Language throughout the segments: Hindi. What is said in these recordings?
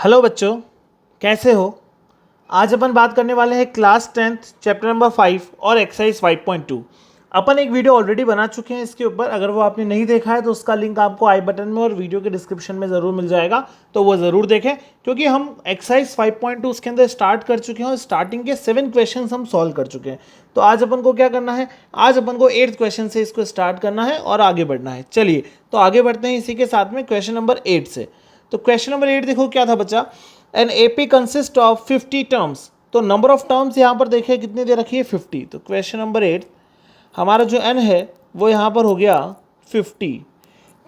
हेलो बच्चों, कैसे हो। आज अपन बात करने वाले हैं क्लास 10th चैप्टर नंबर 5 और एक्सरसाइज 5.2। अपन एक वीडियो ऑलरेडी बना चुके हैं इसके ऊपर। अगर वो आपने नहीं देखा है तो उसका लिंक आपको आई बटन में और वीडियो के डिस्क्रिप्शन में ज़रूर मिल जाएगा, तो वो ज़रूर देखें, क्योंकि हम एक्सरसाइज 5.2 उसके अंदर स्टार्ट कर चुके हैं और स्टार्टिंग के 7 क्वेश्चन हम सॉल्व कर चुके हैं। तो आज अपन को क्या करना है, आज अपन को 8th क्वेश्चन से इसको स्टार्ट करना है और आगे बढ़ना है। चलिए तो आगे बढ़ते हैं इसी के साथ में क्वेश्चन नंबर 8 से। तो क्वेश्चन नंबर 8 देखो क्या था बच्चा, an AP consist of 50 terms. तो नंबर ऑफ टर्म्स यहाँ पर देखिए कितनी दे रखी है, 50। तो क्वेश्चन नंबर 8 हमारा जो एन है वो यहाँ पर हो गया 50।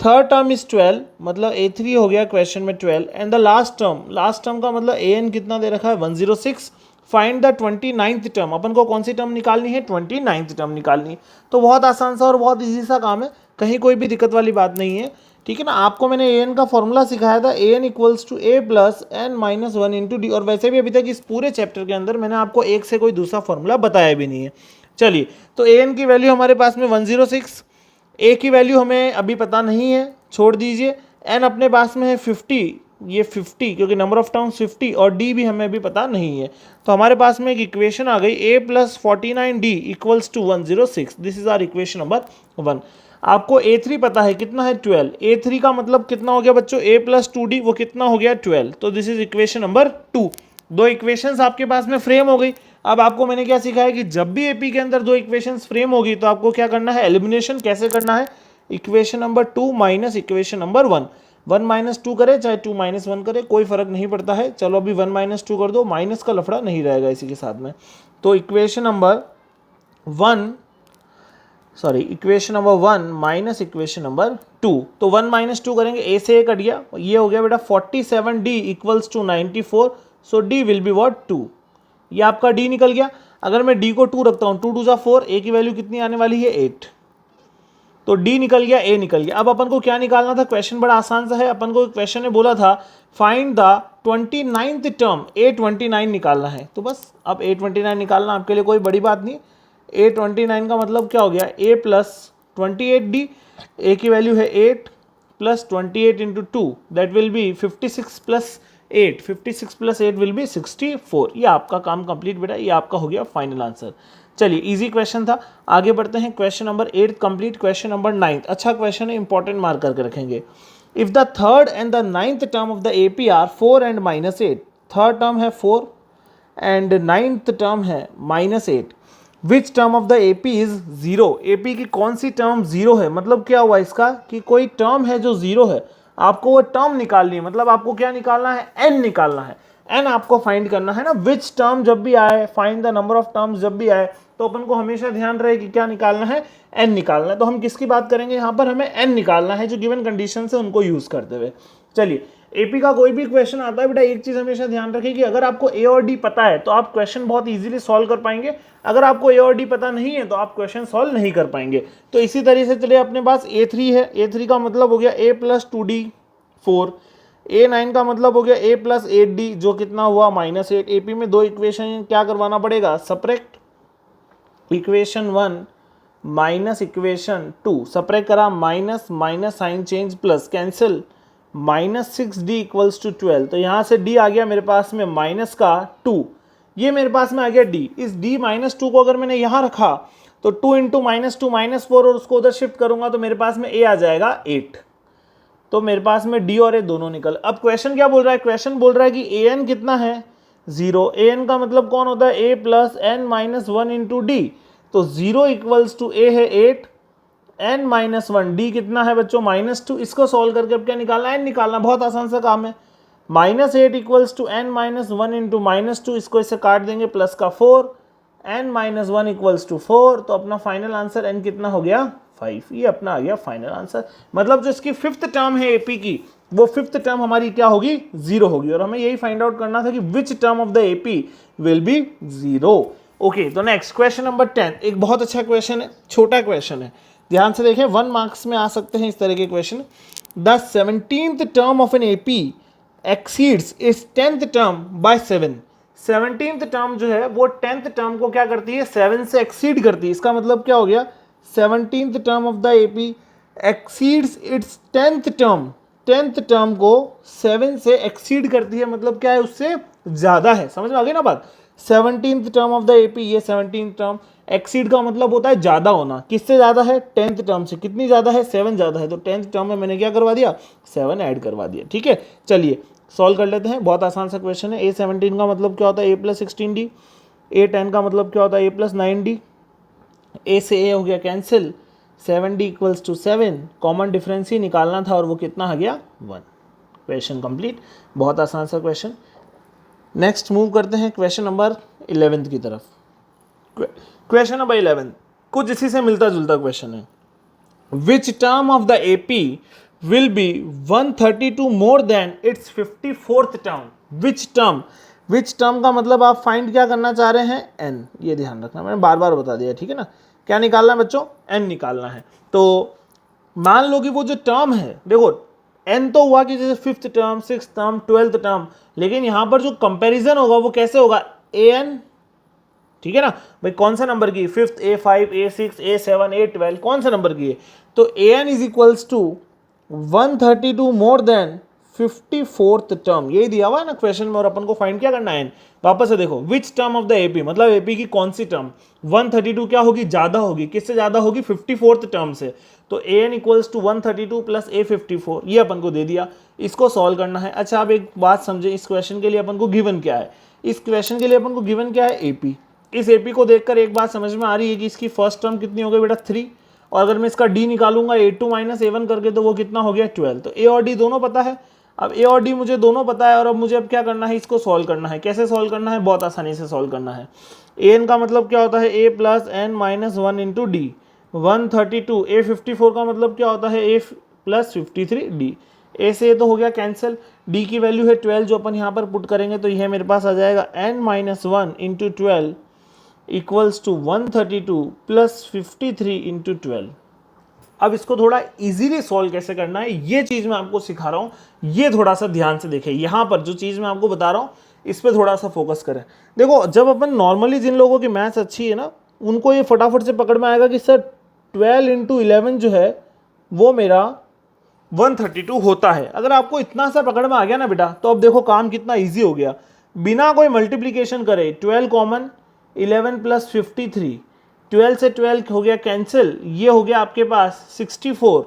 थर्ड टर्म इज 12, मतलब A3 हो गया क्वेश्चन में 12। एंड द लास्ट टर्म का मतलब AN कितना दे रखा है 106। Find the 29th term. अपन को कौन सी टर्म निकालनी है, 29th टर्म निकालनी है। तो बहुत आसान सा और बहुत ईजी सा काम है, कहीं कोई भी दिक्कत वाली बात नहीं है, ठीक है ना। आपको मैंने AN का फॉर्मूला सिखाया था, AN equals to A plus N minus 1 into D. और वैसे भी अभी तक इस पूरे चैप्टर के अंदर मैंने आपको एक से कोई दूसरा फॉर्मूला बताया भी नहीं है। चलिए तो AN की वैल्यू हमारे पास में 106, A की वैल्यू हमें अभी पता नहीं है, छोड़ दीजिए। N अपने पास में है 50, ये 50 क्योंकि नंबर ऑफ टर्म्स 50, और D भी हमें अभी पता नहीं है। तो हमारे पास में एक इक्वेशन आ गई, A plus 49D equals to 106। This is our equation number 1। आपको A3 पता है कितना है 12। A3 का मतलब कितना हो गया बच्चों, A प्लस 2D, वो कितना हो गया 12। तो दिस इज इक्वेशन नंबर 2। दो इक्वेशंस आपके पास में फ्रेम हो गई। अब आपको मैंने क्या सिखाया कि जब भी एपी के अंदर दो इक्वेशंस फ्रेम होगी तो आपको क्या करना है, एलिमिनेशन कैसे करना है। Equation number 2 minus equation number 1, 1 minus 2 करे चाहे 2 माइनस 1 करे, कोई फर्क नहीं पड़ता है। चलो अभी 1 माइनस 2 कर दो, माइनस का लफड़ा नहीं रहेगा इसी के साथ में। तो equation number 1 minus equation number 2। तो 1 माइनस 2 करेंगे, ए से ए कट गया, ये हो गया बेटा 47D equals to 94। So D will be what 2। ये आपका D निकल गया। अगर मैं D को 2 रखता हूँ, 2 2 जा 4, A की वैल्यू कितनी आने वाली है 8। तो D निकल गया, A निकल गया। अब अपन को क्या निकालना था, क्वेश्चन बड़ा आसान सा है। अपन को क्वेश्चन ने बोला था find the 29th term, A29 निकालना है। तो बस अब A29 निकालना आपके लिए कोई बड़ी बात नहीं। A29 का मतलब क्या हो गया, A प्लस 28D, A की वैल्यू है 8 plus 28 into 2, that will be 56 plus 8, 56 plus 8 will be 64। ये आपका काम कंप्लीट बेटा, ये आपका हो गया फाइनल आंसर। चलिए इजी क्वेश्चन था, आगे बढ़ते हैं। Question number 8 complete. Question number 9 अच्छा क्वेश्चन है, इंपॉर्टेंट मार्क करके रखेंगे। If the third and the 9th term of the AP are 4 and minus 8, third term है 4 एंड 9th टर्म है minus 8, which term of the AP is 0। AP की कौन सी टर्म 0 है, मतलब क्या हुआ इसका कि कोई टर्म है जो 0 है, आपको वो टर्म निकालनी है। मतलब आपको क्या निकालना है, n निकालना है। n आपको फाइंड करना है ना। विच टर्म जब भी आए, find the number of terms जब भी आए, तो अपन को हमेशा ध्यान रहे कि क्या निकालना है, n निकालना है। तो हम किसकी बात करेंगे यहाँ पर, हमें n निकालना है, जो गिवन कंडीशन है उनको यूज करते हुए। चलिए एपी का कोई भी क्वेश्चन आता है बेटा, एक चीज हमेशा ध्यान रखिए कि अगर आपको ए और डी पता है तो आप क्वेश्चन बहुत इजीली सॉल्व कर पाएंगे। अगर आपको ए और डी पता नहीं है तो आप क्वेश्चन सॉल्व नहीं कर पाएंगे। तो इसी तरीके से चलिए अपने पास A3 है, A3 का मतलब हो गया A प्लस 2D 4, A9 का मतलब हो गया A प्लस 8D, जो कितना हुआ माइनस 8। एपी में दो इक्वेशन क्या करवाना पड़ेगा, subtract equation 1 minus equation 2, subtract करा, minus minus sign change plus cancel, minus 6D equals to 12। तो यहाँ से D आ गया मेरे पास में माइनस का 2, ये मेरे पास में आ गया D। इस D माइनस 2 को अगर मैंने यहाँ रखा तो 2 इंटू माइनस 2 माइनस 4, और उसको उधर शिफ्ट करूंगा तो मेरे पास में A आ जाएगा 8। तो मेरे पास में D और A दोनों निकल। अब क्वेश्चन क्या बोल रहा है, क्वेश्चन बोल रहा है कि AN कितना है 0। AN का मतलब कौन होता है, A plus N minus 1 into D। तो 0 इक्वल्स टू A है 8, n माइनस 1, डी कितना है बच्चों माइनस 2। इसको सॉल्व करके अब क्या निकालना है, n निकालना, बहुत आसान सा काम है। Minus 8 equals to n minus 1 into minus 2, इसको इससे काट देंगे, प्लस का 4, n माइनस 1 इक्वल्स टू 4। तो अपना फाइनल आंसर n कितना हो गया 5। ये अपना आ गया फाइनल आंसर। मतलब जो इसकी 5th टर्म है एपी की, वो 5th टर्म हमारी क्या होगी, 0 होगी। और हमें यही फाइंड आउट करना था कि विच term of the AP will be 0। Okay, तो नेक्स्ट क्वेश्चन नंबर 10, एक बहुत अच्छा क्वेश्चन है, छोटा क्वेश्चन है, ध्यान से देखें, 1 मार्क्स में आ सकते हैं इस तरह के question. The 17th term of an AP exceeds इस 10th term by 7। 17th term जो है वो 10th टर्म को क्या करती है, 7 से एक्सीड करती है। इसका मतलब क्या हो गया, 17th term of the AP exceeds its 10th term. 10th term को 7 से एक्सीड करती है, मतलब क्या है, उससे ज़्यादा है। समझ में आ गई ना बात। 17th term of the AP, ये 17th टर्म, एक्सीड का मतलब होता है ज़्यादा होना। किससे ज़्यादा है? 10th टर्म से। कितनी ज़्यादा है? 7 ज़्यादा है। तो 10th टर्म में मैंने क्या करवा दिया? 7 ऐड करवा दिया। ठीक है, चलिए सॉल्व कर लेते हैं। बहुत आसान सा क्वेश्चन है। A17 का मतलब क्या होता है? A+16D। A10 का मतलब क्या होता है? A+9D। ए से ए हो गया cancel, 7D equals to 7, common difference ही निकालना था और वो कितना आ गया? 1। Question complete. बहुत आसान सा क्वेश्चन। नेक्स्ट मूव करते हैं क्वेश्चन नंबर 11 की तरफ। क्वेश्चन नंबर 11 कुछ इसी से मिलता जुलता क्वेश्चन है। विच term of the AP will be 132 more then it's 54th term? Which term का मतलब आप फाइंड क्या करना चाह रहे हैं? एन। ये ध्यान रखना, मैंने बार बार बता दिया, ठीक है ना। क्या निकालना है बच्चों? एन निकालना है। तो मान लो कि वो जो टर्म है, देखो एन तो हुआ कि जैसे 5th term, 6th term, 12th term, लेकिन यहां पर जो कंपैरिजन होगा वो कैसे होगा? ए एन, ठीक है ना भाई। कौन सा नंबर की? 5th, A5, A6, A7, A12, कौन सा नंबर की है? तो an is equals to 132 more than 54th term, यही दिया हुआ है ना क्वेश्चन में, और अपन को फाइंड क्या करना है? वापस से देखो, विच टर्म ऑफ द एपी, मतलब एपी की कौन सी टर्म 132 क्या होगी? ज्यादा होगी। किससे ज्यादा होगी? 54th टर्म से। तो an equals to 132 plus A54, ये अपन को दे दिया। इसको सॉल्व करना है। अच्छा, आप एक बात समझे, इस क्वेश्चन के लिए अपन को गिवन क्या है? इस क्वेश्चन के लिए अपन को गिवन क्या है? एपी। इस एपी को देखकर एक बात समझ में आ रही है कि इसकी फर्स्ट टर्म कितनी हो गई बेटा? 3, और अगर मैं इसका डी निकालूंगा A2 माइनस A1 करके, तो वो कितना हो गया? 12। तो ए और डी दोनों पता है। अब ए और डी मुझे दोनों पता है, और अब मुझे अब क्या करना है? इसको सॉल्व करना है। कैसे सॉल्व करना है? बहुत आसानी से सॉल्व करना है। एन का मतलब क्या होता है? A plus N minus 1 into D. 132 A54 का मतलब क्या होता है? A plus 53 D. ए से तो हो गया कैंसिल, डी की वैल्यू है 12 जो अपन यहाँ पर पुट करेंगे, तो यह मेरे पास आ जाएगा n minus 1 into 12 equals to 132 plus 53 into 12। अब इसको थोड़ा इजीली सॉल्व कैसे करना है, ये चीज मैं आपको सिखा रहा हूं। ये थोड़ा सा ध्यान से देखें, यहां पर जो चीज मैं आपको बता रहा हूं इस पर थोड़ा सा फोकस करें। देखो, जब अपन नॉर्मली, जिन लोगों की मैथ्स अच्छी है ना, उनको ये फटाफट से पकड़ में आएगा कि सर 12 इंटू 11 जो है वो मेरा 132 होता है। अगर आपको इतना सा पकड़ में आ गया ना बेटा, तो अब देखो काम कितना ईजी हो गया। बिना कोई मल्टीप्लीकेशन करे 12 कॉमन, 11 प्लस 53, 12 से 12 हो गया कैंसिल, ये हो गया आपके पास 64,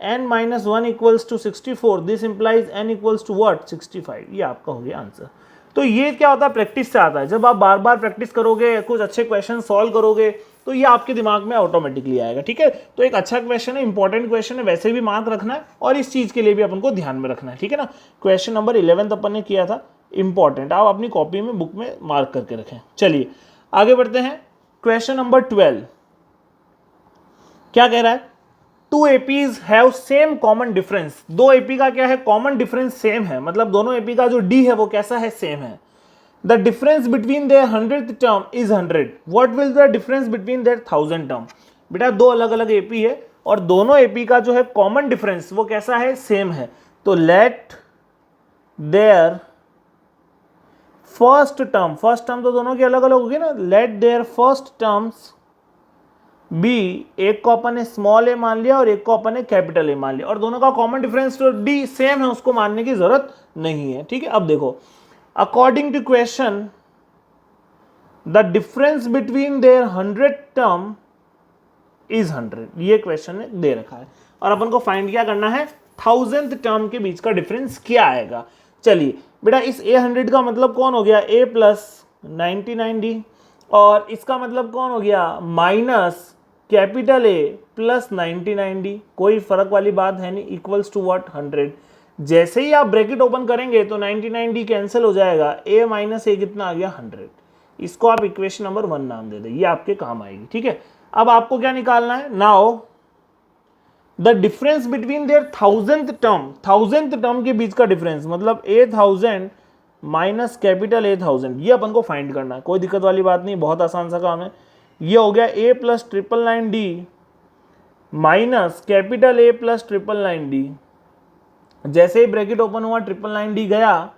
n minus 1 equals to 64, this implies n equals to what? 65। ये आपका हो गया आंसर। तो ये क्या होता है? प्रैक्टिस से आता है। जब आप बार बार प्रैक्टिस करोगे, कुछ अच्छे क्वेश्चन सॉल्व करोगे, तो ये आपके दिमाग में ऑटोमेटिकली आएगा। ठीक है, तो एक अच्छा क्वेश्चन है, इंपॉर्टेंट क्वेश्चन है, वैसे भी मार्क रखना है और इस चीज के लिए भी अपन को ध्यान में रखना है। ठीक है ना। क्वेश्चन नंबर 11 अपन ने किया था, इंपॉर्टेंट, आप अपनी कॉपी में, बुक में मार्क करके रखें। चलिए आगे बढ़ते हैं। क्वेश्चन नंबर 12 क्या कह रहा है? Two APs have same common difference. दो एपी का क्या है? कॉमन डिफरेंस सेम है, मतलब दोनों एपी का जो डी है वो कैसा है? सेम है। The difference between there 100th term is 100। What will the difference between there 1000 term? बेटा दो अलग अलग एपी है और दोनों एपी का जो है कॉमन डिफरेंस वो कैसा है? सेम है। तो लेट देयर फर्स्ट टर्म तो दोनों की अलग अलग होगी ना, let their first terms be, एक को अपन ने स्मॉल ए मान लिया और एक को अपन ने कैपिटल ए मान लिया, और दोनों का कॉमन डिफरेंस तो डी सेम है, उसको मानने की जरूरत नहीं है। ठीक है, अब देखो, according to question the difference between their 100 term is 100, ये क्वेश्चन ने दे रखा है, और अपन को फाइंड क्या करना है? 1000th टर्म के बीच का डिफरेंस क्या आएगा। चलिए बेटा, इस A100 का मतलब कौन हो गया? A प्लस 99D, और इसका मतलब कौन हो गया? Minus capital A plus 99D। कोई फर्क वाली बात है नहीं, इक्वल्स टू व्हाट? 100। जैसे ही आप ब्रैकेट ओपन करेंगे तो 99D कैंसिल हो जाएगा, A माइनस A कितना आ गया? 100। इसको आप इक्वेशन नंबर 1 नाम दे दें, ये आपके काम आएगी। ठीक है, अब आपको क्या निकालना है? Now the difference between there 1000th term के बीच का डिफरेंस, मतलब A1000 माइनस कैपिटल A1000, ये अपन को फाइंड करना है। कोई दिक्कत वाली बात नहीं, बहुत आसान सा काम है। ये हो गया A plus 999D minus capital A plus 999D। जैसे ही ब्रैकेट ओपन हुआ 999D गया,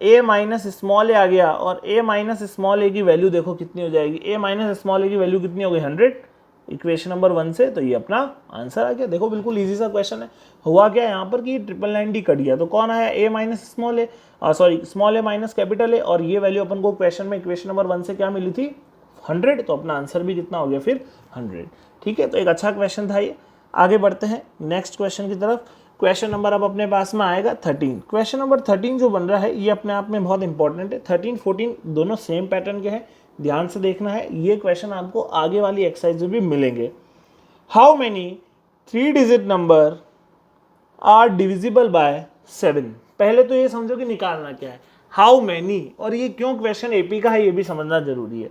A माइनस स्मॉल ए आ गया, और A माइनस स्मॉल ए की वैल्यू देखो कितनी हो जाएगी? A माइनस स्मॉल ए की वैल्यू कितनी हो गई? 100। इक्वेशन नंबर 1 से, तो ये अपना आंसर आ गया। देखो बिल्कुल इजी सा क्वेश्चन है। हुआ क्या यहाँ पर कि 999D कट गया, तो कौन आया, a minus small A, sorry small A minus capital A, और ये वैल्यू अपन को क्वेश्चन में इक्वेशन नंबर 1 से क्या मिली थी 100, तो अपना आंसर भी कितना हो गया फिर 100। ठीक है, तो एक अच्छा क्वेश्चन था ये। आगे बढ़ते हैं नेक्स्ट क्वेश्चन की तरफ। क्वेश्चन नंबर अब अपने पास में आएगा 13। क्वेश्चन नंबर 13 जो बन रहा है ये अपने आप में बहुत इंपॉर्टेंट है। 13 14 दोनों सेम पैटर्न के हैं, ध्यान से देखना है। ये क्वेश्चन आपको आगे वाली एक्सरसाइज में भी मिलेंगे। How many 3 digit number are divisible by 7। पहले तो ये समझो कि निकालना क्या है, हाउ मैनी, और ये क्यों क्वेश्चन एपी का है ये भी समझना जरूरी है।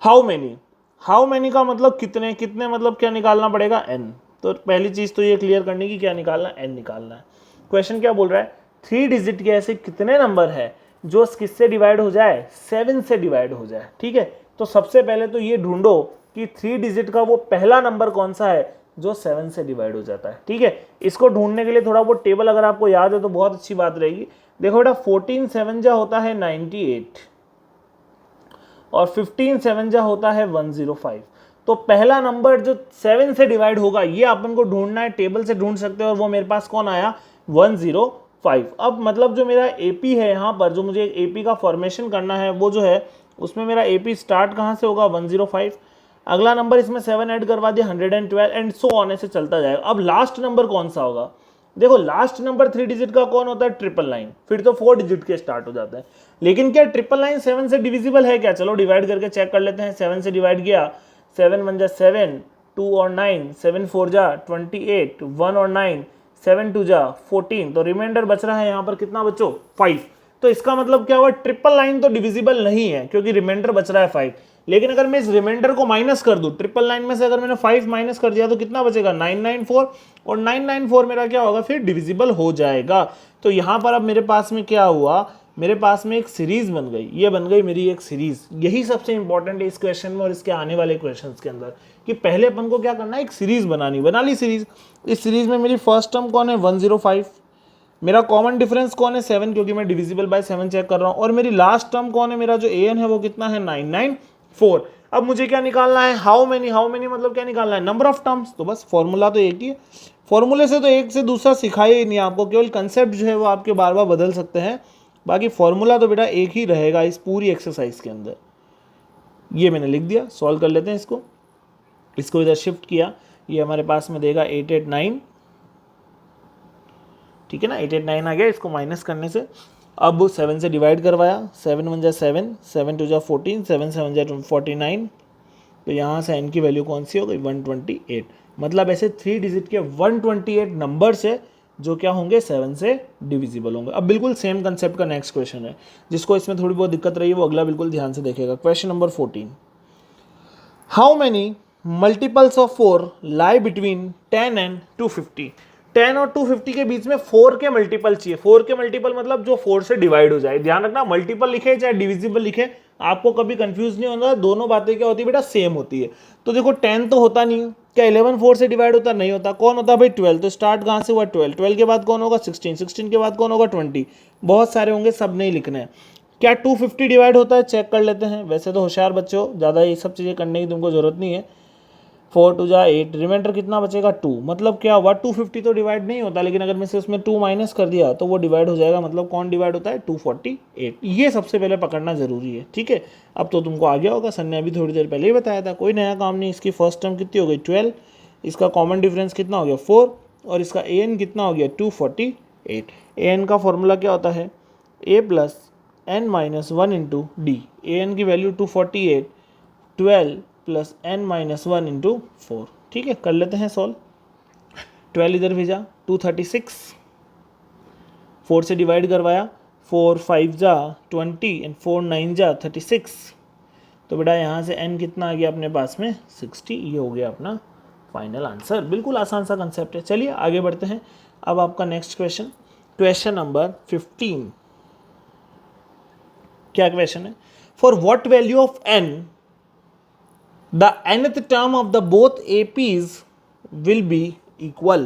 हाउ मैनी का मतलब कितने, कितने मतलब क्या निकालना पड़ेगा, n। तो पहली चीज तो ये क्लियर करने की, क्या निकालना, n निकालना है। क्वेश्चन क्या बोल रहा है, 3 डिजिट के ऐसे कितने नंबर है जो किससे डिवाइड हो जाए, 7 से डिवाइड हो जाए। ठीक है, तो सबसे पहले तो ये ढूंढो कि 3 डिजिट का वो पहला नंबर कौन सा है जो 7 से डिवाइड हो जाता है। ठीक है, इसको ढूंढने के लिए थोड़ा वो टेबल अगर आपको याद है तो बहुत अच्छी बात रहेगी। देखो बेटा 14 7 जा होता है 98 और 15 7 जा होता है 105। तो पहला नंबर जो 7 से डिवाइड होगा ये अपन को ढूंढना है, टेबल से ढूंढ सकते हो, और वो मेरे पास कौन आया 105। अब मतलब जो मेरा एपी है यहाँ पर, जो मुझे एपी का फॉर्मेशन करना है वो जो है उसमें मेरा एपी स्टार्ट कहाँ से होगा 105, अगला नंबर इसमें 7 ऐड करवा दिया 112 एंड सो ऑन ऐसे चलता जाएगा। अब लास्ट नंबर कौन सा होगा, देखो लास्ट नंबर 3 डिजिट का कौन होता है 999, फिर तो 4 डिजिट के स्टार्ट हो जाता है। लेकिन क्या 999 7 से डिविजिबल है क्या, चलो डिवाइड करके चेक कर लेते हैं। 7 से डिवाइड किया, 7 1 जा 7, 2 और 9, 7 4 जा 28, 1 और 9, 7 2 जा 14, तो रिमाइंडर बच रहा है यहाँ पर कितना बच्चों 5। तो इसका मतलब क्या हुआ 999 तो डिविजिबल नहीं है क्योंकि रिमाइंडर बच रहा है 5। लेकिन अगर मैं इस रिमाइंडर को माइनस कर दूं, 999 में से अगर मैंने 5 माइनस कर दिया तो कितना बचेगा 994, और 994 मेरा क्या होगा फिर डिविजिबल हो जाएगा। तो यहाँ पर अब मेरे पास में क्या हुआ, मेरे पास में एक सीरीज बन गई, ये बन गई मेरी एक सीरीज। यही सबसे इंपॉर्टेंट है इस क्वेश्चन में और इसके आने वाले क्वेश्चंस के अंदर, कि पहले अपन को क्या करना है, एक सीरीज बनानी। बना ली सीरीज। इस सीरीज में मेरी फर्स्ट टर्म कौन है 105, मेरा कॉमन डिफरेंस कौन है 7 क्योंकि मैं डिविजिबल बाय 7 चेक कर रहा हूँ, और मेरी लास्ट टर्म कौन है, मेरा जो an है वो कितना है 994। अब मुझे क्या निकालना है, हाउ मेनी मतलब क्या निकालना है, नंबर ऑफ टर्म्स। तो बस फॉर्मूला तो एक ही है, फॉर्मूले से तो एक से दूसरा सिखाया ही नहीं आपको, केवल कंसेप्ट जो है वो आपके बार बार बदल सकते हैं, बाकी फॉर्मूला तो बेटा एक ही रहेगा इस पूरी एक्सरसाइज के अंदर। ये मैंने लिख दिया, सॉल्व कर लेते हैं इसको। इसको इधर शिफ्ट किया, ये हमारे पास में देगा 889, ठीक है ना, 889 आ गया। इसको माइनस करने से अब 7 से डिवाइड करवाया, 7 1 जा 7, 7 2 जा 14, 7 7 जा 49, तो यहाँ से n की वैल्यू कौन सी हो गई 128। मतलब ऐसे 3 डिजिट के 128 नंबर्स है जो क्या होंगे 7 से डिविजिबल होंगे। अब बिल्कुल सेम कंसेप्ट का नेक्स्ट क्वेश्चन है, जिसको इसमें थोड़ी बहुत दिक्कत रही है वो अगला बिल्कुल ध्यान से देखेगा। Question number 14, how many multiples of 4 lie between 10 and 250। 10 और 250 के बीच में 4 के मल्टीपल चाहिए। 4 के मल्टीपल मतलब जो 4 से डिवाइड हो जाए। ध्यान रखना मल्टीपल लिखे चाहे डिविजिबल लिखे, आपको कभी कंफ्यूज नहीं होगा, दोनों बातें क्या होती है बेटा सेम होती है। तो देखो 10 तो होता नहीं है, क्या 11 4 से डिवाइड होता नहीं होता, कौन होता है भाई 12। तो स्टार्ट कहाँ से हुआ 12, 12 के बाद कौन होगा 16, 16 के बाद कौन होगा 20, बहुत सारे होंगे सब नहीं लिखने हैं। क्या 250 डिवाइड होता है, चेक कर लेते हैं। वैसे तो होशियार बच्चे हो, ज़्यादा ये सब चीज़ें करने की तुमको जरूरत नहीं है। 4 2 जा 8, रिमाइंडर कितना बचेगा 2, मतलब क्या हुआ 250 तो डिवाइड नहीं होता, लेकिन अगर मैं से उसमें 2 माइनस कर दिया तो वो डिवाइड हो जाएगा। मतलब कौन डिवाइड होता है 248। ये सबसे पहले पकड़ना जरूरी है, ठीक है। अब तो तुमको आ गया होगा, सर ने अभी थोड़ी देर पहले ही बताया था, कोई नया काम नहीं। इसकी फर्स्ट टर्म कितनी हो गई 12, इसका कॉमन डिफरेंस कितना हो गया 4, और इसका an कितना हो गया 248। an का फॉर्मूला क्या होता है a plus n minus 1 into D. an की value 248, 12 plus n minus 1 into 4, ठीक है। कर लेते हैं सॉल्व। 12 इधर भेजा 236, 4 से डिवाइड करवाया, 4 5 जा 20 एंड 4 9 जा 36। तो बेटा यहाँ से n कितना आ गया अपने पास में 60। ये हो गया अपना फाइनल आंसर। बिल्कुल आसान सा कंसेप्ट है। चलिए आगे बढ़ते हैं। अब आपका नेक्स्ट क्वेश्चन, क्वेश्चन नंबर 15। क्या क्वेश्चन है, for what value of n the nth term of the both APs will be equal।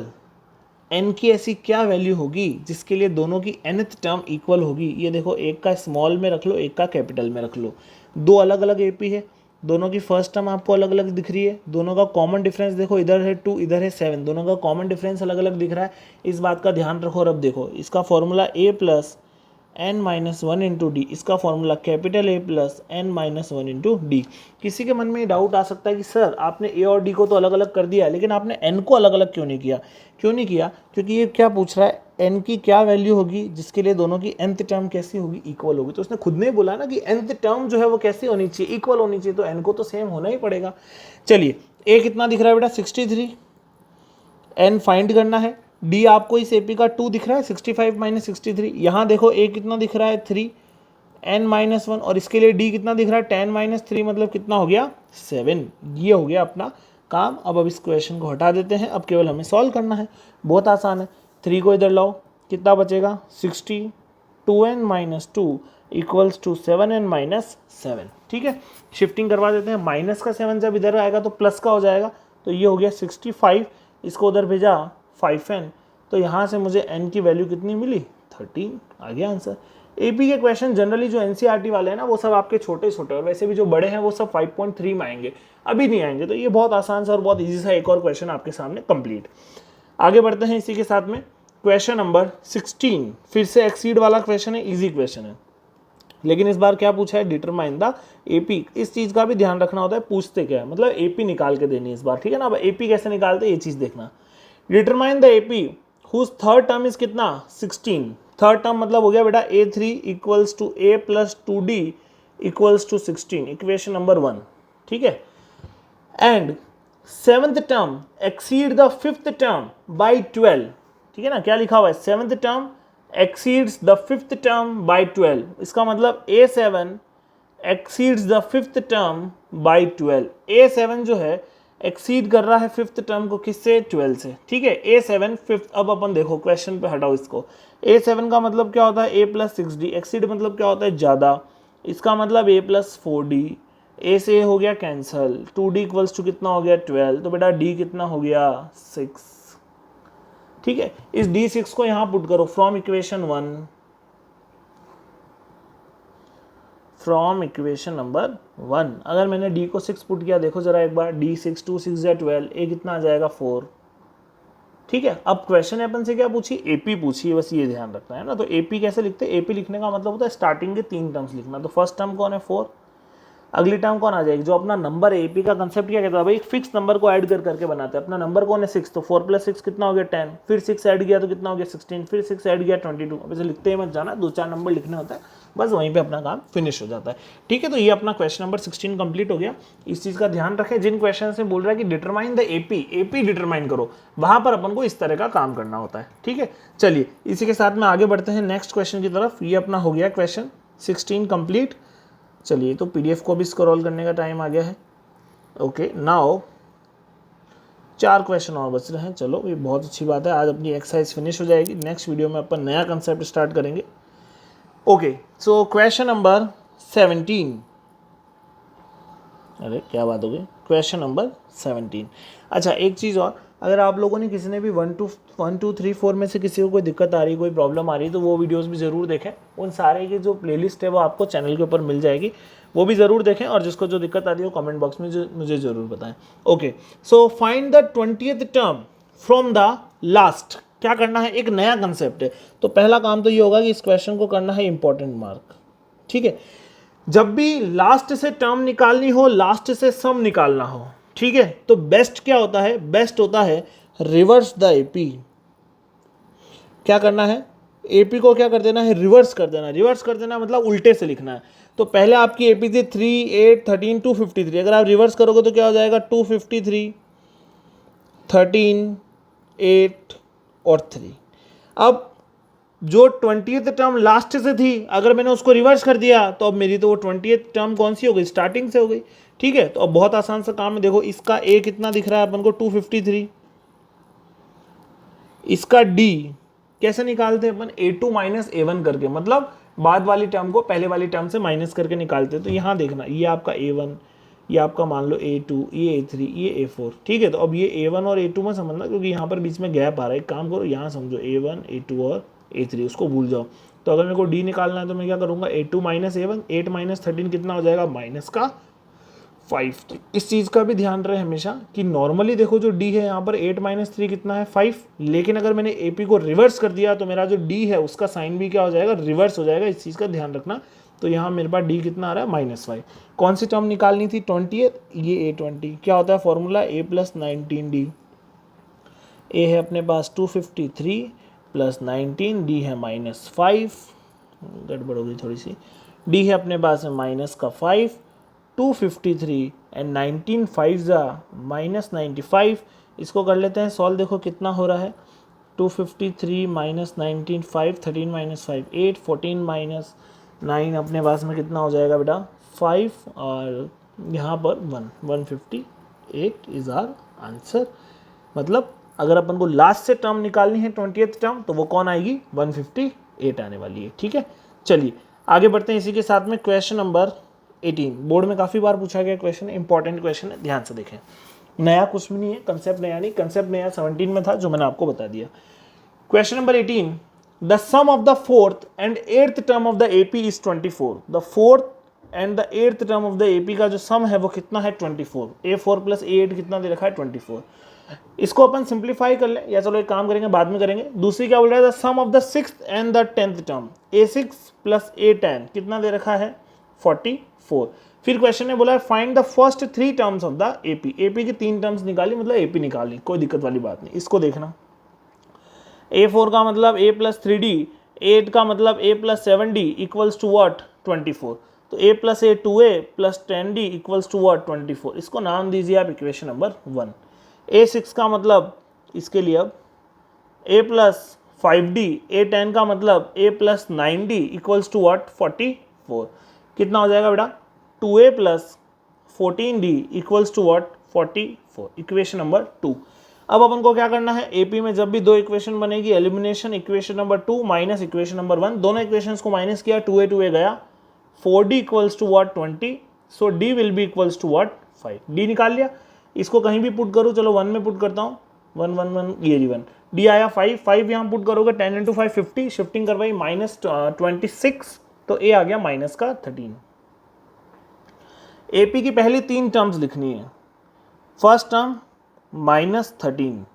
n की ऐसी क्या वैल्यू होगी जिसके लिए दोनों की nth टर्म इक्वल होगी। ये देखो, एक का स्मॉल में रख लो, एक का कैपिटल में रख लो। दो अलग अलग AP है, दोनों की फर्स्ट टर्म आपको अलग अलग दिख रही है, दोनों का कॉमन डिफरेंस देखो, इधर है 2 इधर है 7, दोनों का कॉमन डिफरेंस अलग अलग दिख रहा है, इस बात का ध्यान रखो। और अब देखो इसका formula a plus n minus one into D, इसका formula capital A plus n minus one into D. किसी के मन में डाउट आ सकता है कि सर आपने a और d को तो अलग अलग कर दिया लेकिन आपने n को अलग अलग क्यों नहीं किया? क्योंकि ये क्या पूछ रहा है, n की क्या वैल्यू होगी जिसके लिए दोनों की nth टर्म कैसी होगी, इक्वल होगी। तो उसने खुद ने बोला ना कि nth टर्म जो है वो कैसी होनी चाहिए, इक्वल होनी चाहिए, तो n को तो सेम होना ही पड़ेगा। चलिए a कितना दिख रहा है बेटा 63, n फाइंड करना है, d आपको इस AP का 2 दिख रहा है 65 माइनस 63, यहाँ देखो a कितना दिख रहा है 3, n माइनस 1, और इसके लिए d कितना दिख रहा है 10 माइनस 3 मतलब कितना हो गया 7। ये हो गया अपना काम। अब इस क्वेश्चन को हटा देते हैं, अब केवल हमें सॉल्व करना है, बहुत आसान है। 3 को इधर लाओ, कितना बचेगा 60, 2n minus 2 equals to 7n minus 7। ठीक है, शिफ्टिंग करवा देते हैं, माइनस का 7 जब इधर आएगा तो प्लस का हो जाएगा, तो ये हो गया 65, इसको उधर भेजा 5n, तो यहाँ से मुझे n की वैल्यू कितनी मिली 13, आ गया आंसर। AP के क्वेश्चन जनरली जो NCERT वाले हैं ना वो सब आपके छोटे छोटे, और वैसे भी जो बड़े हैं वो सब 5.3 में आएंगे, अभी नहीं आएंगे। तो ये बहुत आसान सा और बहुत ईजी सा एक और क्वेश्चन आपके सामने कंप्लीट। आगे बढ़ते हैं इसी के साथ में क्वेश्चन नंबर 16, फिर से एक्सीड वाला क्वेश्चन है, इजी क्वेश्चन है, लेकिन इस बार क्या पूछा है, डिटरमाइन द AP। इस चीज़ का भी ध्यान रखना होता है, पूछते क्या है, मतलब AP निकाल के देनी है इस बार, ठीक है ना। अब AP कैसे निकालते हैं ये चीज़ देखना। Determine the AP whose third term is कितना 16, थर्ड टर्म मतलब हो गया बेटा a3 equals to a plus 2d equals to 16, equation number 1, ठीक है। And seventh term exceed the fifth term by 12, ठीक है ना, क्या लिखा हुआ है, seventh term exceeds the fifth term by 12, इसका मतलब a7 exceeds the fifth term by 12। a7 जो है एक्सीड कर रहा है फिफ्थ टर्म को, किससे 12 से, ठीक है। a7 फिफ्थ, अब अपन देखो क्वेश्चन पे हटाओ इसको, a7 का मतलब क्या होता है a प्लस 6d, एक्सीड मतलब क्या होता है ज़्यादा, इसका मतलब a प्लस 4d, a से हो गया कैंसल, 2d इक्वल्स टू कितना हो गया 12, तो बेटा d कितना हो गया 6, ठीक है। इस d6 को यहाँ पुट करो from equation 1, from equation number 1। अगर मैंने d को 6 पुट किया, देखो जरा एक बार, d6 2 6 या 12, a कितना आ जाएगा 4, ठीक है। अब क्वेश्चन अपन से क्या पूछी, AP पूछी है, बस ये ध्यान रखना है ना। तो AP कैसे लिखते हैं, AP लिखने का मतलब होता है स्टार्टिंग के 3 टर्म्स लिखना। तो फर्स्ट टर्म कौन है 4, अगली टर्म कौन आ जाएगी, जो अपना नंबर है, AP का कंसेप्ट क्या कहता है भाई, फिक्स नंबर को ऐड कर करके बनाते हैं। अपना नंबर कौन है 6, तो 4 प्लस 6 कितना हो गया 10, फिर 6 ऐड किया तो कितना हो गया 16, फिर 6 ऐड किया 22। अब इसे लिखते ही मत जाना, 2-4 नंबर लिखने होता है, बस वहीं पे अपना काम फिनिश हो जाता है, ठीक है। तो ये अपना क्वेश्चन नंबर 16 कंप्लीट हो गया। इस चीज़ का ध्यान रखें, जिन क्वेश्चन से बोल रहा है कि डिटरमाइन द AP डिटरमाइन करो, वहाँ पर अपन को इस तरह का काम करना होता है, ठीक है। चलिए इसी के साथ में आगे बढ़ते हैं नेक्स्ट क्वेश्चन की तरफ। ये अपना हो गया क्वेश्चन 16 कंप्लीट। चलिए तो PDF को भी स्क्रॉल करने का टाइम आ गया है। ओके नाउ 4 क्वेश्चन और बच रहे हैं, चलो ये बहुत अच्छी बात है। आज अपनी एक्सरसाइज फिनिश हो जाएगी, नेक्स्ट वीडियो में अपन नया कंसेप्ट स्टार्ट करेंगे। ओके सो क्वेश्चन नंबर 17, अरे क्या बात हो गई, क्वेश्चन नंबर 17। अच्छा एक चीज़ और, अगर आप लोगों ने किसी ने भी 1 2 3 4 में से किसी को कोई दिक्कत आ रही है, कोई प्रॉब्लम आ रही है, तो वो वीडियोस भी ज़रूर देखें। उन सारे की जो प्लेलिस्ट है वो आपको चैनल के ऊपर मिल जाएगी, वो भी ज़रूर देखें। और जिसको जो दिक्कत आ रही है वो कमेंट बॉक्स में मुझे ज़रूर बताएं। Okay so find the 20th term from the last. क्या करना है, एक नया कंसेप्ट है, तो पहला काम तो ये होगा कि इस क्वेश्चन को करना है इंपॉर्टेंट मार्क, ठीक है। जब भी लास्ट से टर्म निकालनी हो, लास्ट से सम निकालना हो, ठीक है, तो बेस्ट क्या होता है, बेस्ट होता है रिवर्स द AP। क्या करना है, AP को क्या कर देना है, रिवर्स कर देना। रिवर्स कर देना मतलब उल्टे से लिखना है। तो पहले आपकी AP थी 3 8 13 253, अगर आप रिवर्स करोगे तो क्या हो जाएगा 253 13 8 और 3। अब जो 20th टर्म लास्ट से थी, अगर मैंने उसको रिवर्स कर दिया तो अब मेरी तो वो 20th टर्म कौन सी हो गई, स्टार्टिंग से हो गई, ठीक है। तो अब बहुत आसान सा काम है, देखो इसका A कितना दिख रहा है अपन को 253, इसका D कैसे निकालते हैं अपन, A2 माइनस A1 करके, मतलब बाद वाली टर्म को पहले वाली टर्म से माइनस करके निकालते हैं। तो यहाँ देखना, ये आपका A1, ये आपका मान लो A2, ये A3, ये A4, ठीक है। तो अब ये A1 और A2 में समझना, क्योंकि यहाँ पर बीच में गैप आ रहा है। एक काम करो, यहाँ समझो A1 A2 और A3, उसको भूल जाओ। तो अगर मेरे को D निकालना है तो मैं क्या करूँगा, A2 माइनस A1, 8 माइनस 13 कितना हो जाएगा, माइनस का 5। इस चीज़ का भी ध्यान रहे हमेशा कि नॉर्मली देखो जो डी है यहाँ पर 8 - 3 कितना है 5, लेकिन अगर मैंने एपी को रिवर्स कर दिया तो मेरा जो डी है उसका साइन भी क्या हो जाएगा, रिवर्स हो जाएगा। इस चीज़ का ध्यान रखना। तो यहाँ मेरे पास डी कितना आ रहा है -5। कौन सी टर्म निकालनी थी 20th, ये A20। क्या होता है फॉर्मूला, A + 19D। ए है अपने पास 253 + 19, डी है -5, गड़बड़ हो गई थोड़ी सी। डी है अपने पास में -5, 253 एंड 19 5 जा -95। इसको कर लेते हैं सॉल्व। देखो कितना हो रहा है, 253 - 19 5, 13 - 5 8, 14 - 9 अपने पास में कितना हो जाएगा बेटा 5, और यहाँ पर 158 इज आर आंसर। मतलब अगर अपन को लास्ट से टर्म निकालनी है 20th टर्म तो वो कौन आएगी, 158 आने वाली है। ठीक है, चलिए आगे बढ़ते हैं इसी के साथ में। क्वेश्चन नंबर 18 बोर्ड में काफ़ी बार पूछा गया क्वेश्चन है, इंपॉर्टेंट क्वेश्चन है, ध्यान से देखें। नया कुछ भी नहीं है, कंसेप्ट नया नहीं, कंसेप्ट नया 17 में था जो मैंने आपको बता दिया। Question number 18, the sum of the 4th and 8th term of the AP is 24। The 4th and the 8th term of the AP का जो सम है वो कितना है 24। A4 + A8 कितना दे रखा है 24। इसको अपन सिंप्लीफाई कर लें, या चलो एक काम करेंगे बाद में करेंगे। दूसरी क्या बोल रहा है, the sum of the 6th and the 10th term A6 + A10 कितना दे रखा है 44। फिर क्वेश्चन ने बोला है find the first 3 terms of the AP. AP की 3 टर्म्स निकाली, मतलब एपी निकाली, कोई दिक्कत वाली बात नहीं। इसको देखना, A4 का मतलब A + 3D, A8 का मतलब A + 7D equals to what 24। तो A + A 2A + 10D equals to what 24। इसको नाम दीजिए आप इक्वेशन नंबर 1। A6 का मतलब इसके लिए अब A + 5D, A10 का मतलब A + 9D equals to what 44। कितना हो जाएगा बेटा 2A + 14D equals to what 44, equation number 2। अब अपन को क्या करना है, एपी में जब भी दो इक्वेशन बनेगी, elimination equation number 2 minus equation number 1, दोनों इक्वेशंस को माइनस किया, 2A गया, 4D equals to what 20, so D will be equals to what 5। D निकाल लिया, इसको कहीं भी पुट करूँ, चलो 1 में पुट करता हूँ, 1 1 1 ये 1, D आया 5 5 यहाँ पुट करोगे 10 × 5 50, शिफ्टिंग करवाई -26, तो A आ गया -13। एपी की पहली 3 टर्म्स लिखनी है। फर्स्ट टर्म -13,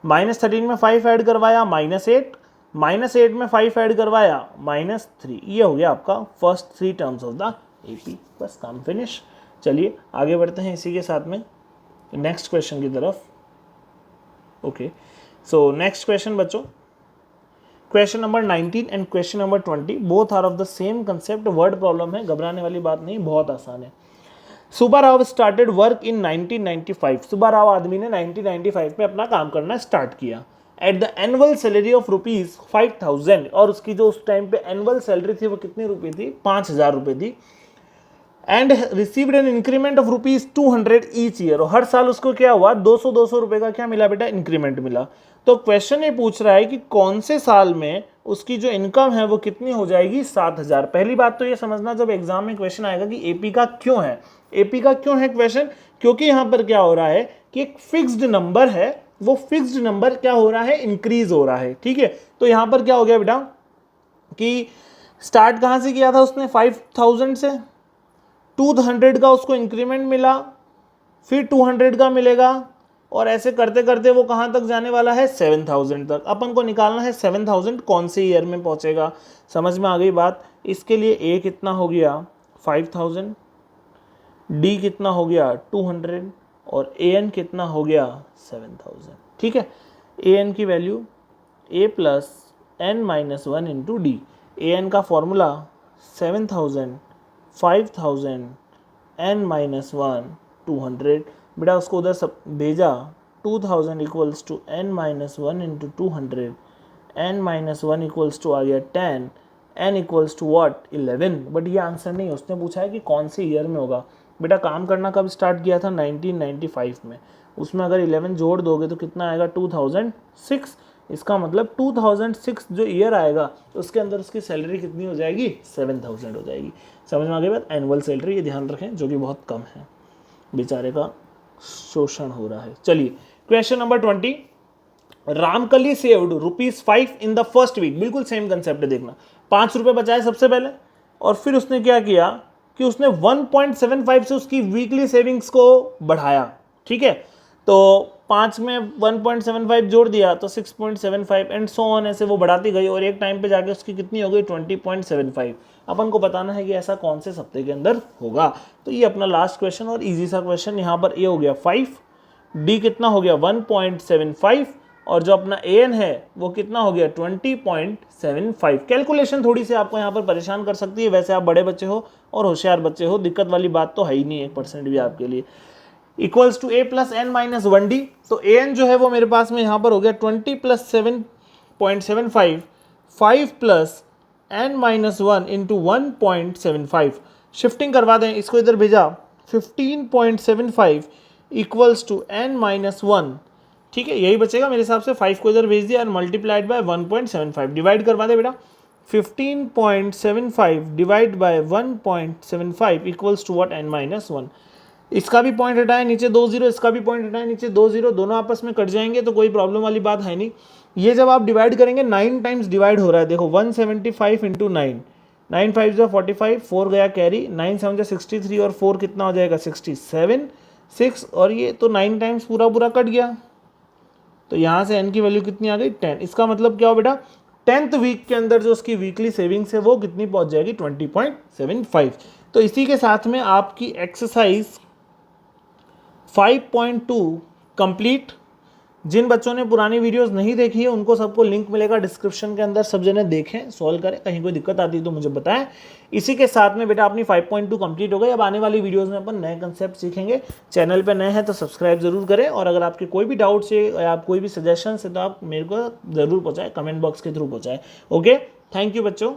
-13 में 5 ऐड करवाया -8, -8 में 5 ऐड करवाया -3, ये हो गया आपका first 3 terms of the AP. बस काम फिनिश। चलिए आगे बढ़ते हैं इसी के साथ में नेक्स्ट क्वेश्चन की तरफ। ओके, सो नेक्स्ट क्वेश्चन बच्चों, question number 19 and question number 20 both are of the same concept. Word problem है, घबराने वाली बात नहीं, बहुत आसान है। Subba Rao started work in 1995। सुब्बा राव आदमी ने 1995 में अपना काम करना स्टार्ट किया। At the annual salary of ₹5000, और उसकी जो उस टाइम पे एनुअल सैलरी थी वो कितनी रुपये थी, 5000 रुपये थी। And received an increment of ₹200 each year, और हर साल उसको क्या हुआ 200 रुपये का क्या मिला बेटा, इंक्रीमेंट मिला। तो क्वेश्चन ये पूछ रहा है कि कौन से साल में उसकी जो इनकम है वो कितनी हो जाएगी 7000। पहली बात तो ये समझना, जब एग्जाम में क्वेश्चन आएगा कि एपी का क्यों है, एपी का क्यों है क्वेश्चन, क्योंकि यहाँ पर क्या हो रहा है कि एक फिक्स्ड नंबर है, वो फिक्स्ड नंबर क्या हो रहा है, इंक्रीज हो रहा है। ठीक है, तो यहाँ पर क्या हो गया बेटा कि स्टार्ट कहाँ से किया था उसने 5000 से, 200 का उसको इंक्रीमेंट मिला, फिर 200 का मिलेगा, और ऐसे करते करते वो कहाँ तक जाने वाला है 7000 तक। अपन को निकालना है 7000 कौन से ईयर में पहुँचेगा। समझ में आ गई बात। इसके लिए ए कितना हो गया 5000, डी कितना हो गया 200, और ए एन कितना हो गया 7000। ठीक है, ए एन की value a + n - 1 into D. A N का फॉर्मूला 7000, 5000, n - 1 200। बेटा उसको उधर सब भेजा, 2000 equals to n - 1 into 200, n - 1 equals to आ गया 10, n equals to what 11। But ये आंसर नहीं, उसने पूछा है कि कौन से ईयर में होगा। बेटा काम करना कब स्टार्ट किया था 1995 में, उसमें अगर 11 जोड़ दोगे तो कितना आएगा 2006। इसका मतलब 2006 जो ईयर आएगा उसके अंदर उसकी सैलरी कितनी हो जाएगी 7000 हो जाएगी। समझ में आ गई बात। एनुअल सैलरी ये ध्यान रखें, जो कि बहुत कम है, बेचारे का शोषण हो रहा है। चलिए question number 20, Ramkali saved ₹5 in the first week. बिल्कुल सेम कंसेप्ट है, देखना 5 रुपये बचाए सबसे पहले, और फिर उसने क्या किया कि उसने 1.75 से उसकी वीकली सेविंग्स को बढ़ाया, ठीक है। तो 5 में 1.75 जोड़ दिया तो 6.75 एंड सो ऑन, ऐसे वो बढ़ाती गई और एक टाइम पे जाके उसकी कितनी हो गई 20.75। अपन को बताना है कि ऐसा कौन से सप्ताह के अंदर होगा। तो ये अपना लास्ट क्वेश्चन और इजी सा क्वेश्चन, यहाँ पर ए हो गया 5, डी कितना हो गया 1.75 और जो अपना ए एन है वो कितना हो गया 20.75। कैलकुलेशन थोड़ी सी आपको यहाँ पर परेशान कर सकती है, वैसे आप बड़े बच्चे हो और होशियार बच्चे हो, दिक्कत वाली बात तो है ही नहीं 1% भी आपके लिए। Equals to A plus N minus 1d, तो ए एन जो है वो मेरे पास में यहाँ पर हो गया 20 plus 7.75 5 plus N minus 1 into 1.75। Shifting करवा दें, इसको इधर भेजा 15.75 इक्वल्स टू एन माइनस 1, ठीक है, यही बचेगा मेरे हिसाब से। 5 को इधर भेज दिया और मल्टीप्लाइड बाय 1.75, डिवाइड करवा दे बेटा। 15.75 divide by 1.75 equals to what, N minus 1। इसका भी पॉइंट हटाए नीचे 2 0, इसका भी पॉइंट हटाए नीचे 2 0, दोनों आपस में कट जाएंगे तो कोई प्रॉब्लम वाली बात है नहीं। ये जब आप डिवाइड करेंगे 9 टाइम्स डिवाइड हो रहा है, देखो 175 इंटू 9, 9 5 जो 45, 4 गया कैरी, 9 7 जो 63 और 4 कितना हो जाएगा 67 6, और ये तो 9 टाइम्स पूरा पूरा कट गया। तो यहाँ से n की वैल्यू कितनी आ गई 10। इसका मतलब क्या हो बेटा, 10th वीक के अंदर जो उसकी वीकली सेविंग्स है वो कितनी पहुँच जाएगी 20.75। तो इसी के साथ में आपकी एक्सरसाइज 5.2 कंप्लीट। जिन बच्चों ने पुरानी वीडियोस नहीं देखी है उनको सबको लिंक मिलेगा डिस्क्रिप्शन के अंदर, सब जने देखें, सॉल्व करें, कहीं कोई दिक्कत आती है तो मुझे बताएं। इसी के साथ में बेटा अपनी 5.2 कंप्लीट हो गई। अब आने वाली वीडियोस में अपन नए कंसेप्ट सीखेंगे। चैनल पे नए हैं तो सब्सक्राइब जरूर करें, और अगर आपके कोई भी डाउट्स है या आप कोई भी सजेशन है तो आप मेरे को ज़रूर पहुँचाएं, कमेंट बॉक्स के थ्रू पहुँचाएं। ओके, थैंक यू बच्चों।